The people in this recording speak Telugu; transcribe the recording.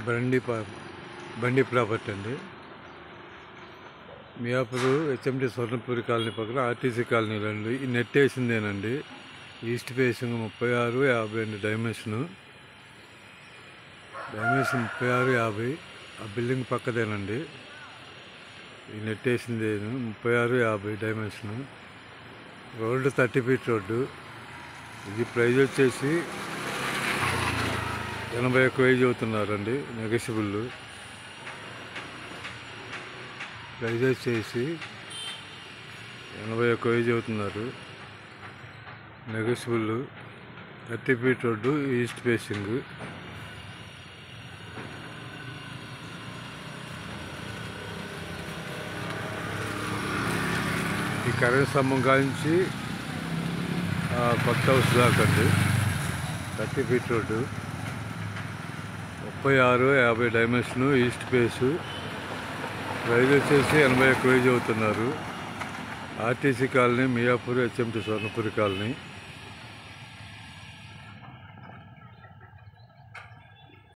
బండి బండి ప్రాపర్టీ అండి. మియాపూర్ హెచ్ఎండి స్వర్ణపూరి కాలనీ పక్కన ఆర్టీసీ కాలనీలో అండి. ఈ నెట్ వేసిందేనండి. ఈస్ట్ ఫేసింగ్ 36-50 అండి. డైమెన్షన్ 36-50. ఆ బిల్డింగ్ పక్కదేనండి. ఈ నెట్ వేసింది 36-50 డైమెన్షన్. రోడ్డు 30 ఫీట్ రోడ్డు. ఇది ప్రైజ్ వచ్చేసి 81,000 అవుతున్నారండి. నెగోషియబుల్ ప్రైజ్ వచ్చేసి 81,000 అవుతున్నారు. నెగోషియబుల్ 30 ఫీట్ రోడ్డు, ఈస్ట్ ఫేసింగ్. ఈ కరెంట్ స్తంభం కాంచి కొత్త హౌస్ దాకా అండి. 30 ఫీట్ రోడ్డు, 36-50 డైమెన్షను, ఈస్ట్ ఫేసు. ప్రైజ్ వచ్చేసి 81,000 అవుతున్నారు. RTC colony, Miyapur HMD Swarnapuri colony.